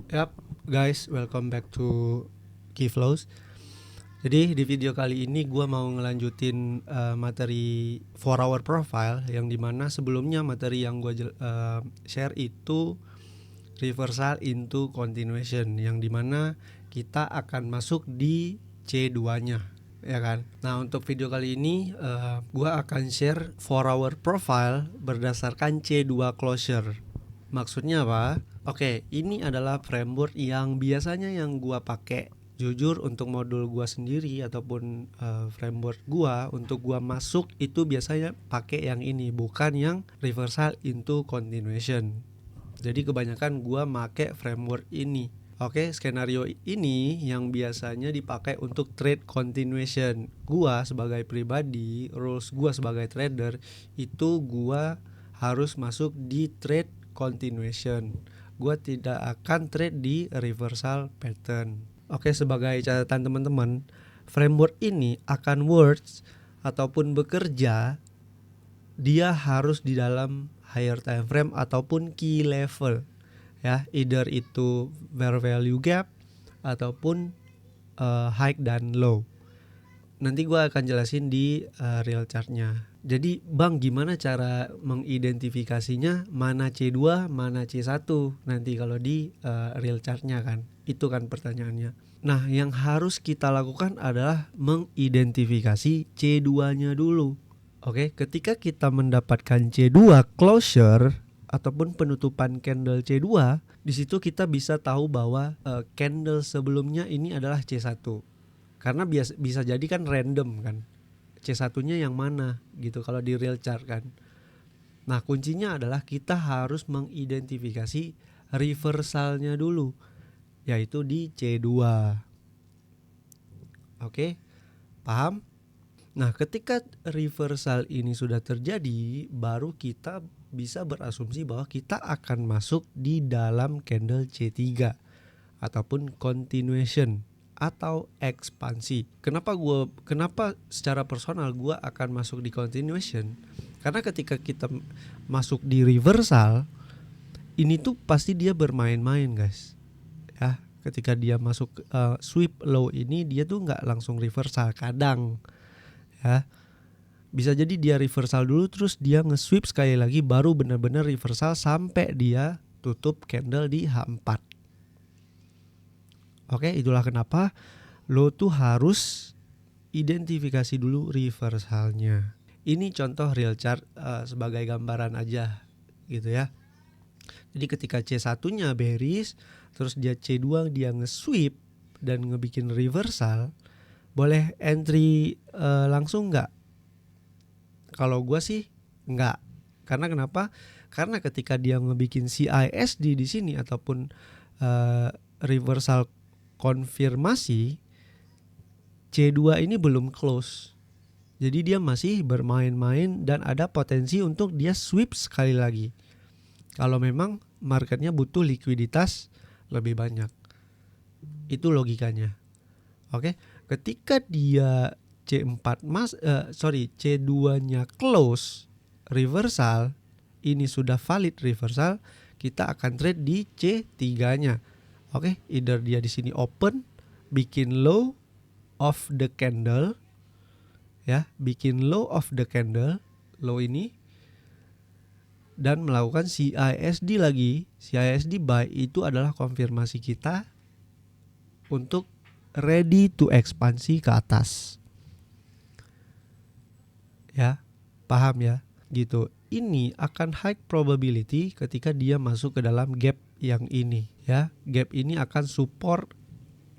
Yap, guys, welcome back to Keyflows. Jadi di video kali ini gue mau ngelanjutin materi 4 hour profile, yang dimana sebelumnya materi yang gue share itu reversal into continuation, yang dimana kita akan masuk di C2-nya, ya kan. Nah, untuk video kali ini gue akan share 4 hour profile berdasarkan C2 closure. Maksudnya apa? Oke, ini adalah framework yang biasanya yang gua pakai. Jujur untuk modul gua sendiri ataupun framework gua untuk gua masuk itu biasanya pakai yang ini, bukan yang reversal into continuation. Jadi kebanyakan gua make framework ini. Oke, skenario ini yang biasanya dipakai untuk trade continuation. Gua sebagai pribadi, rules gua sebagai trader itu gua harus masuk di trade continuation. Gua tidak akan trade di reversal pattern. Oke, sebagai catatan teman-teman, framework ini akan works ataupun bekerja dia harus di dalam higher time frame ataupun key level, ya, either itu fair value gap ataupun high dan low. Nanti gue akan jelasin di real chartnya. Jadi bang, gimana cara mengidentifikasinya mana C2 mana C1 nanti kalau di real chartnya kan? Itu kan pertanyaannya. Nah, yang harus kita lakukan adalah mengidentifikasi C2-nya dulu. Oke, ketika kita mendapatkan C2 closure ataupun penutupan candle C2, di situ kita bisa tahu bahwa candle sebelumnya ini adalah C1. Karena bisa jadi kan random kan, C1-nya yang mana gitu kalau di real chart kan. Nah, kuncinya adalah kita harus mengidentifikasi reversalnya dulu, yaitu di C2. Oke, paham? Nah, ketika reversal ini sudah terjadi, baru kita bisa berasumsi bahwa kita akan masuk di dalam candle C3 ataupun continuation atau ekspansi. Kenapa secara personal gue akan masuk di continuation? Karena ketika kita masuk di reversal, ini tuh pasti dia bermain-main, guys. Ya, ketika dia masuk sweep low ini, dia tuh nggak langsung reversal. Kadang, ya, bisa jadi dia reversal dulu, terus dia nge-sweep sekali lagi, baru benar-benar reversal sampai dia tutup candle di H4. Oke, itulah kenapa lo tuh harus identifikasi dulu reversalnya. Ini contoh real chart sebagai gambaran aja gitu ya. Jadi ketika C1-nya bearish, terus dia C2 dia nge-sweep dan ngebikin reversal, boleh entry langsung nggak? Kalau gue sih nggak. Karena kenapa? Karena ketika dia ngebikin CISD di sini ataupun reversal konfirmasi, C2 ini belum close. Jadi dia masih bermain-main dan ada potensi untuk dia sweep sekali lagi. Kalau memang marketnya butuh likuiditas lebih banyak. Itu logikanya. Oke, ketika dia C2-nya close reversal, ini sudah valid reversal, kita akan trade di C3-nya. Oke, either dia di sini open, bikin low of the candle, ya, bikin low of the candle, low ini, dan melakukan CISD lagi. CISD buy itu adalah konfirmasi kita untuk ready to ekspansi ke atas. Ya, paham ya? Gitu. Ini akan high probability ketika dia masuk ke dalam gap yang ini, ya. Gap ini akan support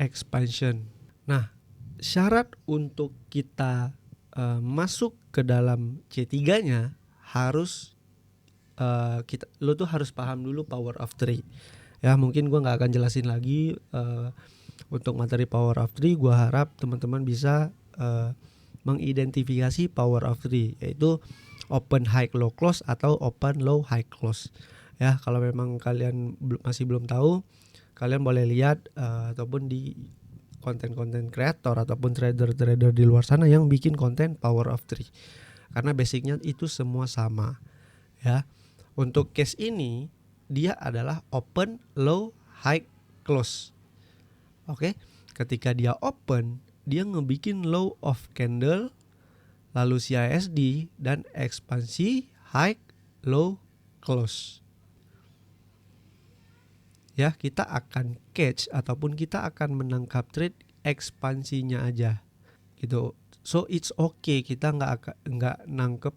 expansion. Nah, syarat untuk kita masuk ke dalam C3-nya harus lo tuh harus paham dulu power of 3. Ya, mungkin gue nggak akan jelasin lagi untuk materi power of 3. Gue harap teman-teman bisa mengidentifikasi power of 3, yaitu open high low close atau open low high close. Ya, kalau memang kalian masih belum tahu, kalian boleh lihat ataupun di konten-konten kreator ataupun trader-trader di luar sana yang bikin konten power of 3. Karena basicnya itu semua sama, ya. Untuk case ini dia adalah open low high close. Oke, ketika dia open, dia ngebikin low of candle, lalu CISD dan ekspansi high low close. Ya, kita akan catch ataupun kita akan menangkap trade ekspansinya aja gitu. So it's okay kita nggak nangkep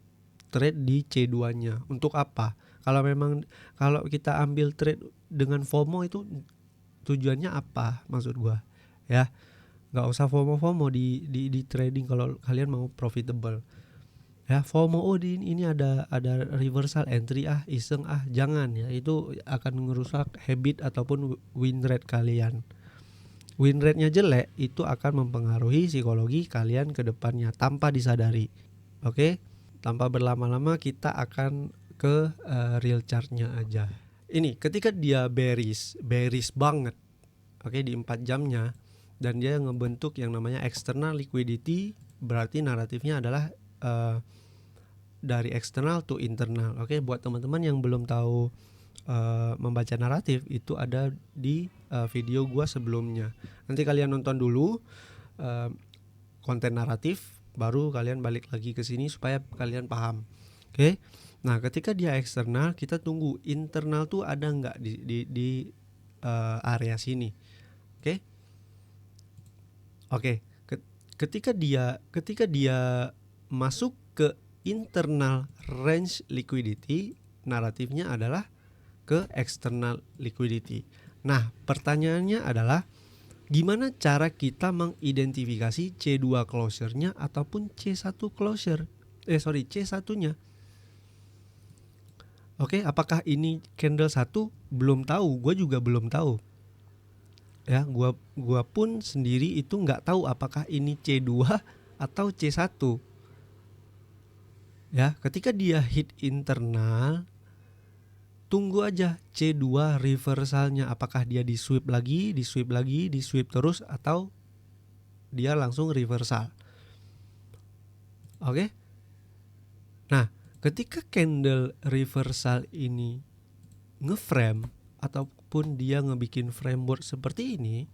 trade di C2-nya. Untuk apa? Kalau kita ambil trade dengan FOMO itu tujuannya apa maksud gua? Ya, nggak usah FOMO di trading kalau kalian mau profitable. Ya, FOMO ini ada reversal entry iseng jangan ya, itu akan ngerusak habit ataupun win rate kalian. Win rate-nya jelek itu akan mempengaruhi psikologi kalian ke depannya tanpa disadari. Oke? Tanpa berlama-lama kita akan ke real chart-nya aja. Ini ketika dia bearish banget. Oke, di 4 jamnya dan dia ngebentuk yang namanya external liquidity, berarti naratifnya adalah dari eksternal to internal. Oke, buat teman-teman yang belum tahu membaca naratif, itu ada di video gua sebelumnya. Nanti kalian nonton dulu konten naratif, baru kalian balik lagi ke sini supaya kalian paham. Oke. Nah, ketika dia eksternal, kita tunggu internal tuh ada nggak di area sini. Oke. Oke. Ketika dia masuk ke internal range liquidity, naratifnya adalah ke external liquidity. Nah, pertanyaannya adalah gimana cara kita mengidentifikasi C2 closure-nya ataupun C1 closure? C1-nya. Oke, apakah ini candle 1? Belum tahu, gue juga belum tahu. Ya, gua pun sendiri itu nggak tahu apakah ini C2 atau C1. Ya, ketika dia hit internal, tunggu aja C2 reversalnya, apakah dia di sweep lagi, di sweep terus, atau dia langsung reversal. Oke. Nah, ketika candle reversal ini ngeframe ataupun dia ngebikin framework seperti ini,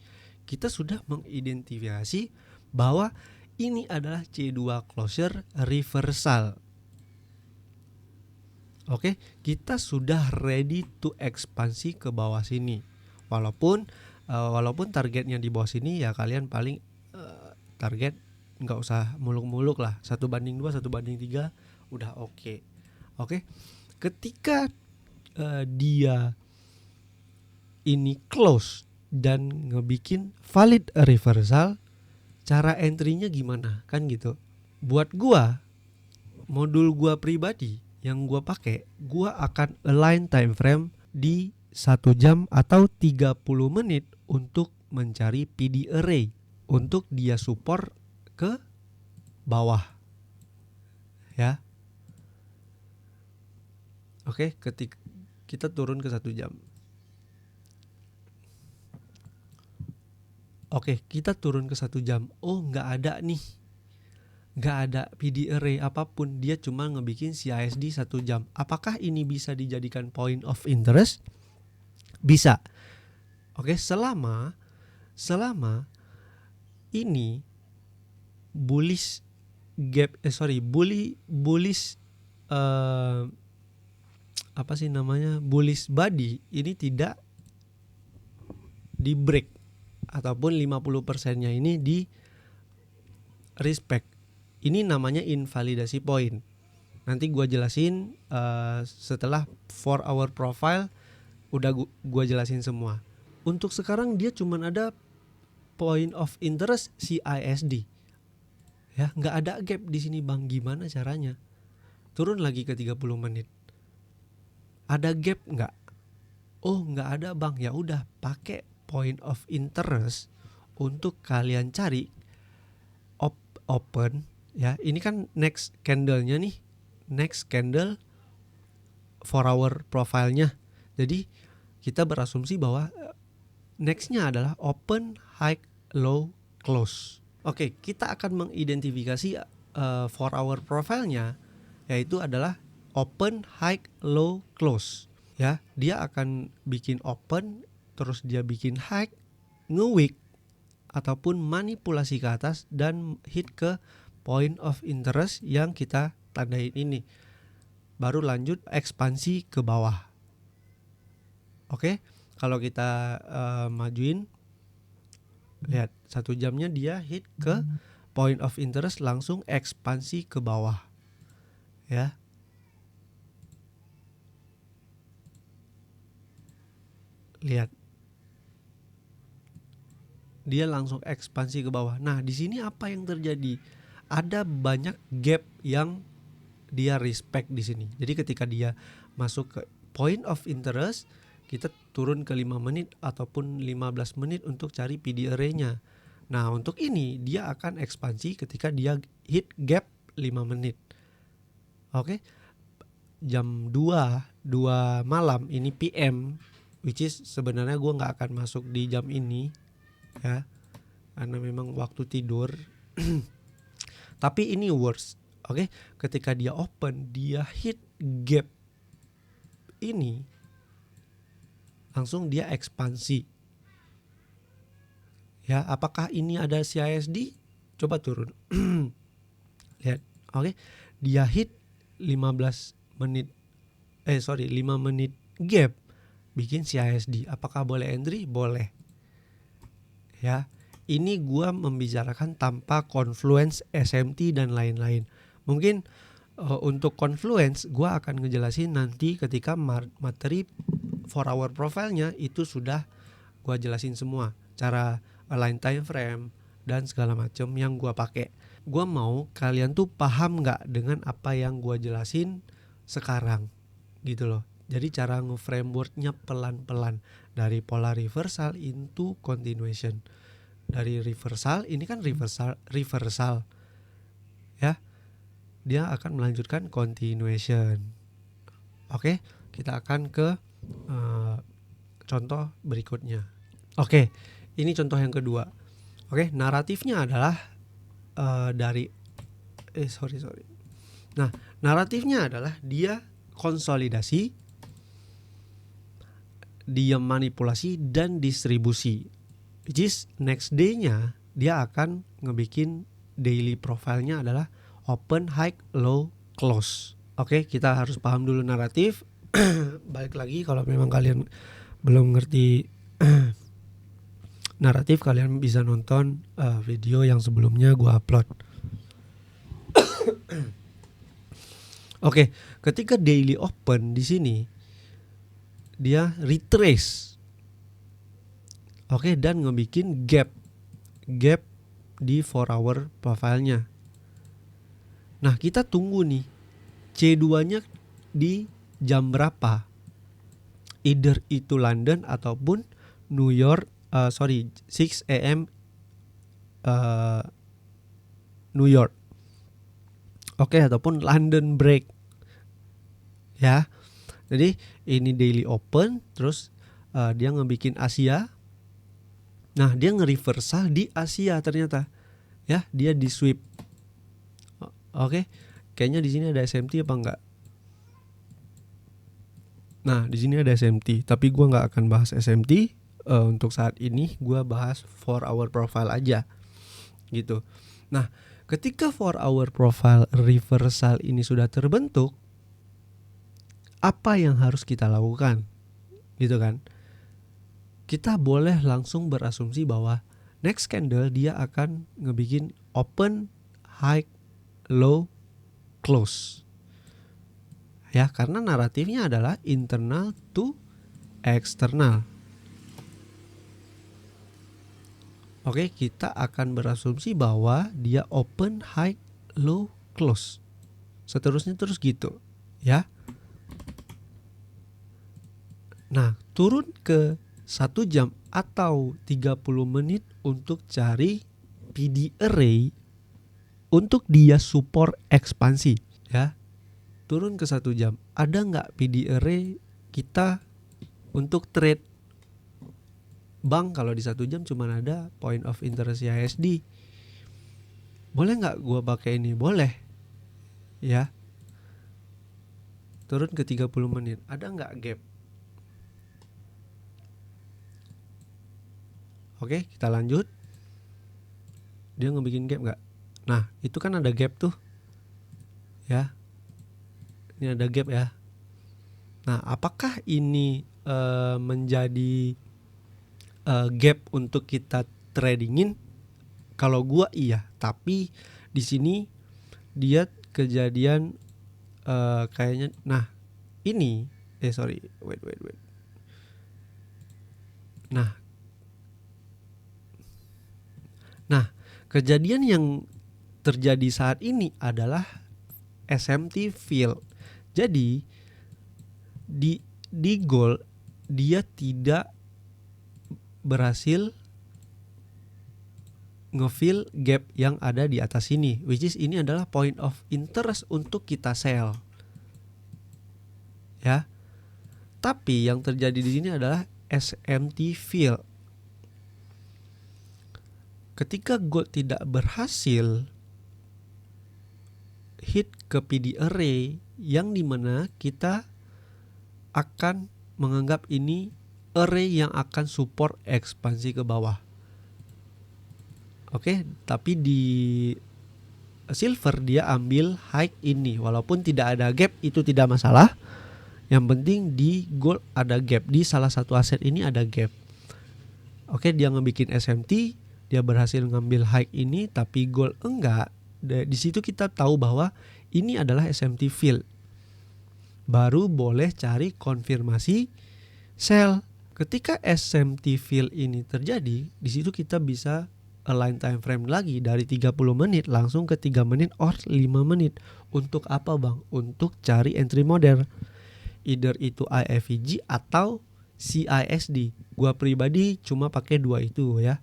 kita sudah mengidentifikasi bahwa ini adalah C2 closure reversal. Oke, kita sudah ready to ekspansi ke bawah sini. Walaupun targetnya di bawah sini ya kalian paling target nggak usah muluk-muluk lah, 1/2, 1/3 udah oke. Oke, ketika dia ini close dan ngebikin valid reversal, cara entry-nya gimana kan gitu. Buat gua, modul gua pribadi yang gua pakai, gua akan align time frame di 1 jam atau 30 menit untuk mencari PD array untuk dia support ke bawah. Ya. Oke, ketika kita turun ke 1 jam. Oke, kita turun ke 1 jam. Oh, nggak ada nih. Nggak ada PD array apapun, dia cuma ngebikin CISD 1 jam. Apakah ini bisa dijadikan point of interest? Bisa. Oke, selama ini bullish gap bullish bullish body ini tidak di break ataupun 50%-nya ini di respect. Ini namanya invalidasi point. Nanti gua jelasin setelah 4 hour profile, udah gua jelasin semua. Untuk sekarang dia cuma ada point of interest CISD. Ya, nggak ada gap di sini Bang. Gimana caranya? Turun lagi ke 30 menit. Ada gap nggak? Oh, nggak ada Bang. Ya udah, pakai point of interest untuk kalian cari open. Ya, ini kan next candle-nya nih. Next candle 4 hour profile-nya. Jadi kita berasumsi bahwa next-nya adalah open, high, low, close. Oke, kita akan mengidentifikasi 4 hour profile-nya, yaitu adalah open, high, low, close. Ya, dia akan bikin open terus dia bikin high, nge-wick ataupun manipulasi ke atas dan hit ke point of interest yang kita tandain ini. Baru lanjut ekspansi ke bawah. Oke, kalau kita majuin, lihat 1 jamnya dia hit ke point of interest, langsung ekspansi ke bawah. Ya. Lihat. Dia langsung ekspansi ke bawah. Nah, di sini apa yang terjadi? Ada banyak gap yang dia respect di sini. Jadi ketika dia masuk ke point of interest, kita turun ke 5 menit ataupun 15 menit untuk cari PD array-nya. Nah, untuk ini dia akan ekspansi ketika dia hit gap 5 menit. Oke. Jam 2 malam ini PM, which is sebenarnya gue gak akan masuk di jam ini ya, karena memang waktu tidur. Tapi ini worse. Oke, ketika dia open, dia hit gap ini, langsung dia ekspansi. Ya, apakah ini ada CISD? Coba turun. Lihat. Oke, dia hit 5 menit gap, bikin CISD. Apakah boleh entry? Boleh. Ya, ini gua membicarakan tanpa Confluence, SMT dan lain-lain. Mungkin untuk Confluence gua akan ngejelasin nanti ketika materi 4-hour profile-nya itu sudah gua jelasin semua, cara align time frame dan segala macam yang gua pakai. Gua mau kalian tuh paham nggak dengan apa yang gua jelasin sekarang, gitu loh. Jadi cara nge-framework-nya pelan-pelan dari pola reversal into continuation. Dari reversal, ini kan reversal ya, dia akan melanjutkan continuation. Oke, kita akan ke contoh berikutnya. Oke, ini contoh yang kedua. Oke, naratifnya adalah Nah, naratifnya adalah dia konsolidasi, dia manipulasi dan distribusi. Which is next day-nya dia akan ngebikin daily profile-nya adalah open, high, low, close. Oke, kita harus paham dulu naratif. Balik lagi, kalau memang kalian belum ngerti naratif, kalian bisa nonton video yang sebelumnya gua upload. Oke, ketika daily open di sini dia retrace. Oke, dan ngebikin gap di 4-hour profile-nya. Nah, kita tunggu nih C2-nya di jam berapa. Either itu London ataupun New York, 6 AM New York. Oke, ataupun London break. Ya. Jadi ini daily open, terus dia ngebikin Asia. Nah, dia nge-reversal di Asia ternyata. Ya, dia di sweep. Oke. Kayaknya di sini ada SMT apa enggak? Nah, di sini ada SMT, tapi gua enggak akan bahas SMT untuk saat ini. Gua bahas 4-hour profile aja. Gitu. Nah, ketika 4-hour profile reversal ini sudah terbentuk, apa yang harus kita lakukan? Gitu kan? Kita boleh langsung berasumsi bahwa next candle dia akan ngebikin open, high, low, close. Ya, karena naratifnya adalah internal to external. Oke, kita akan berasumsi bahwa dia open, high, low, close. Seterusnya terus gitu, ya. Nah, turun ke 1 jam atau 30 menit untuk cari PD array untuk dia support ekspansi, ya. Turun ke 1 jam, ada nggak PD array kita untuk trade bank? Kalau di 1 jam cuma ada point of interest CISD. Boleh nggak gua pakai ini? Boleh, ya. Turun ke 30 menit, ada nggak gap? Oke, kita lanjut. Dia ngebikin gap nggak? Nah, itu kan ada gap tuh, ya. Ini ada gap ya. Nah, apakah ini menjadi gap untuk kita tradingin? Kalau gua iya, tapi di sini dia kejadian kayaknya. Nah, ini wait. Nah, kejadian yang terjadi saat ini adalah SMT fail. Jadi di gold dia tidak berhasil ngefill gap yang ada di atas ini, which is ini adalah point of interest untuk kita sell. Ya. Tapi yang terjadi di sini adalah SMT fail. Ketika gold tidak berhasil hit ke PD array yang dimana kita akan menganggap ini array yang akan support ekspansi ke bawah. Oke, tapi di silver dia ambil high ini, walaupun tidak ada gap itu tidak masalah. Yang penting di gold ada gap, di salah satu aset ini ada gap. Oke, dia ngebikin SMT, dia berhasil ngambil high ini, tapi gold enggak. Di situ kita tahu bahwa ini adalah SMT fill. Baru boleh cari konfirmasi sell. Ketika SMT fill ini terjadi, di situ kita bisa align time frame lagi dari 30 menit langsung ke 3 menit or 5 menit. Untuk apa bang? Untuk cari entry model. Either itu IFVG atau CISD. Gua pribadi cuma pakai dua itu ya.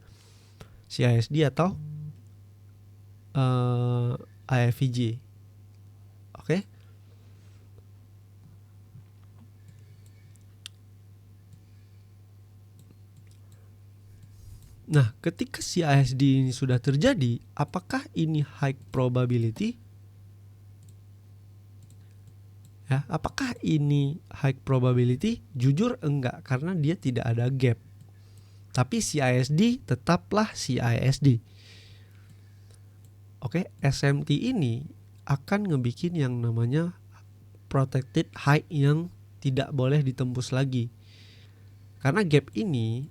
CISD atau IFVG. Oke. Nah, ketika CISD ini sudah terjadi, apakah ini high probability? Ya, apakah ini high probability? Jujur enggak, karena dia tidak ada gap. Tapi CISD tetaplah CISD. Oke, SMT ini akan ngebikin yang namanya protected high yang tidak boleh ditembus lagi. Karena gap ini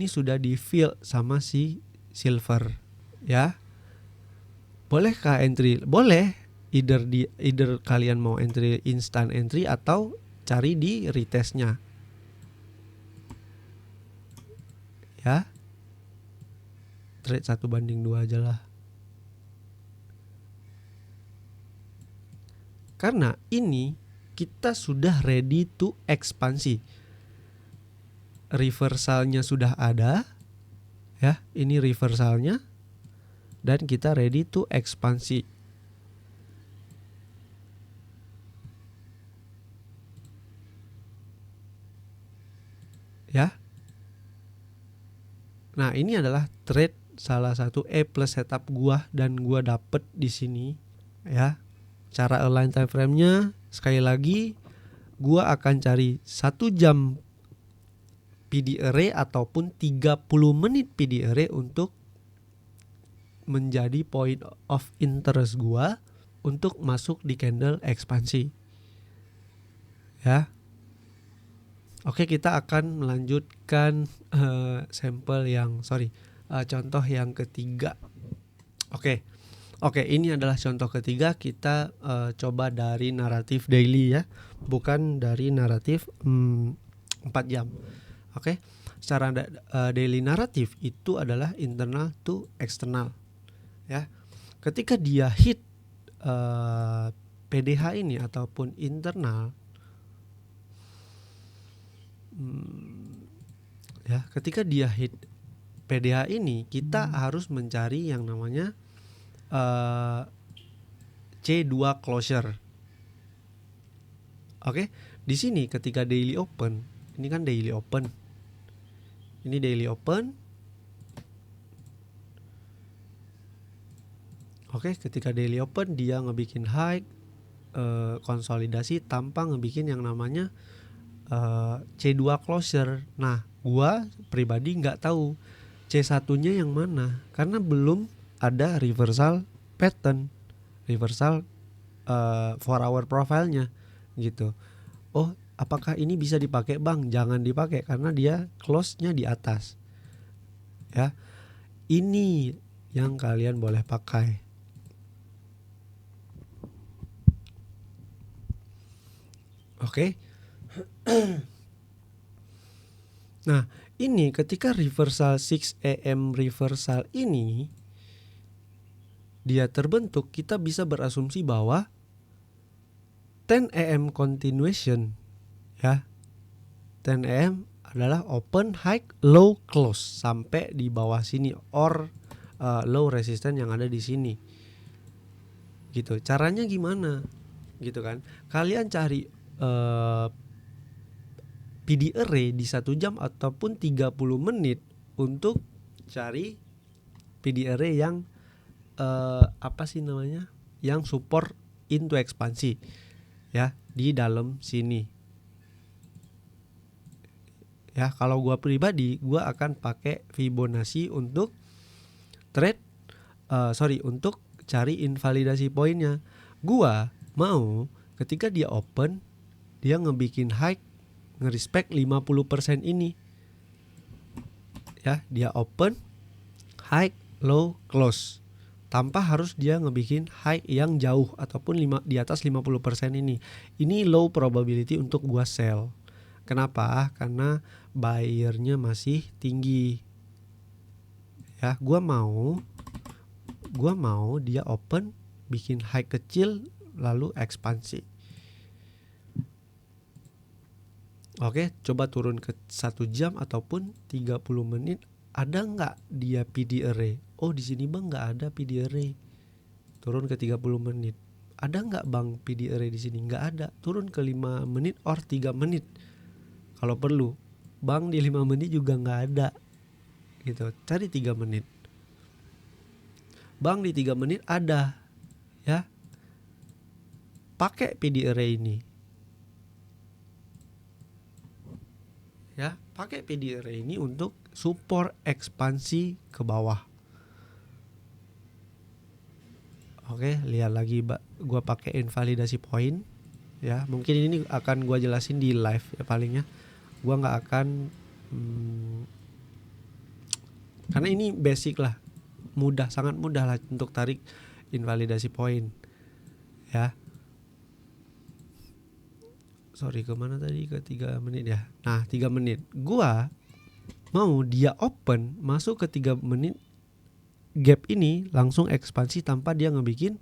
sudah di fill sama si silver, ya. Bolehkah entry? Boleh. Either kalian mau entry instant entry atau cari di retestnya, ya. Trade 1:2 aja lah. Karena ini kita sudah ready to ekspansi. Reversalnya sudah ada, ya. Ini reversalnya dan kita ready to ekspansi. Ya. Nah, ini adalah trade salah satu A+ setup gua dan gua dapet di sini, ya. Cara align time frame-nya sekali lagi gua akan cari 1 jam PD array ataupun 30 menit PD array untuk menjadi point of interest gua untuk masuk di candle ekspansi. Ya. Oke, kita akan melanjutkan contoh yang ketiga. Oke, ini adalah contoh ketiga. Kita coba dari naratif daily ya, bukan dari naratif 4 jam. Oke, secara daily naratif itu adalah internal to external. Ya, ketika dia hit PDH ini ataupun internal, ya, ketika dia hit PDH ini kita harus mencari yang namanya C2 closure. Oke, di sini ketika daily open, ini kan daily open. Ini daily open. Oke, ketika daily open dia ngebikin high konsolidasi tanpa ngebikin yang namanya C2 closure. Nah, gua pribadi nggak tahu C1-nya yang mana? Karena belum ada reversal pattern, reversal 4-hour profile-nya gitu. Oh, apakah ini bisa dipakai Bang? Jangan dipakai karena dia close-nya di atas. Ya. Ini yang kalian boleh pakai. Oke. Nah, ini ketika reversal 6 AM reversal ini dia terbentuk, kita bisa berasumsi bahwa 10 AM continuation, ya, 10 AM adalah open, high, low, close sampai di bawah sini, or low resistance yang ada di sini gitu. Caranya gimana gitu kan? Kalian cari PD array di 1 jam ataupun 30 menit untuk cari PD array yang apa sih namanya, yang support into ekspansi ya di dalam sini. Ya, kalau gua pribadi gua akan pakai Fibonacci untuk trade untuk cari invalidasi poinnya. Gua mau ketika dia open, dia ngebikin high, ngerespect 50% ini. Ya, dia open, high, low, close. Tanpa harus dia ngebikin high yang jauh ataupun di atas 50% ini. Ini low probability untuk gua sell. Kenapa? Karena buyer-nya masih tinggi. Ya, gua mau dia open, bikin high kecil lalu ekspansi. Oke, coba turun ke 1 jam ataupun 30 menit. Ada nggak dia PD array? Oh, di sini Bang nggak ada PD array. Turun ke 30 menit. Ada nggak Bang PD array di sini? Nggak ada. Turun ke 5 menit or 3 menit. Kalau perlu. Bang di 5 menit juga nggak ada. Gitu. Cari 3 menit. Bang di 3 menit ada. Ya. Pakai PD array ini. Ya, pakai PD array ini untuk support ekspansi ke bawah. Oke, lihat lagi gua pakai invalidasi point. Ya, mungkin ini akan gua jelasin di live ya palingnya. Gua nggak akan karena ini basic lah, mudah, sangat mudah lah untuk tarik invalidasi point. Ya. Sorry, kemana tadi? Ke 3 menit ya. Nah, 3 menit. Gua mau dia open masuk ke 3 menit gap ini langsung ekspansi tanpa dia ngebikin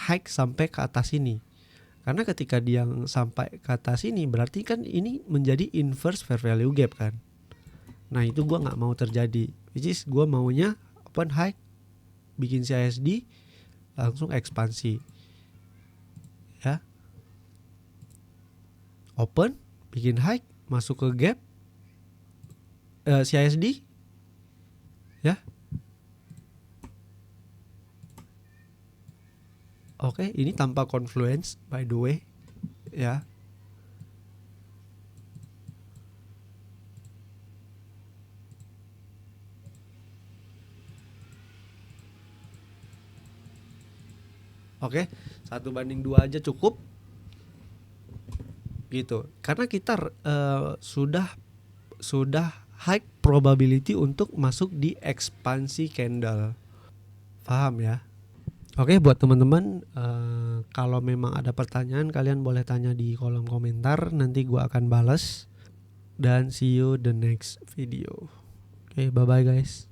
high sampai ke atas ini. Karena ketika dia sampai ke atas ini berarti kan ini menjadi inverse fair value gap kan. Nah, itu gua nggak mau terjadi. Which is gua maunya open high, bikin CASD, langsung ekspansi. Ya. Open, bikin high, masuk ke gap, CASD, ya. Oke, ini tanpa confluence by the way, ya. Oke, 1:2 aja cukup. Gitu. Karena kita sudah high probability untuk masuk di ekspansi candle. Paham ya? Oke, buat teman-teman, kalau memang ada pertanyaan kalian boleh tanya di kolom komentar, nanti gua akan balas. Dan see you the next video. Oke, bye bye guys.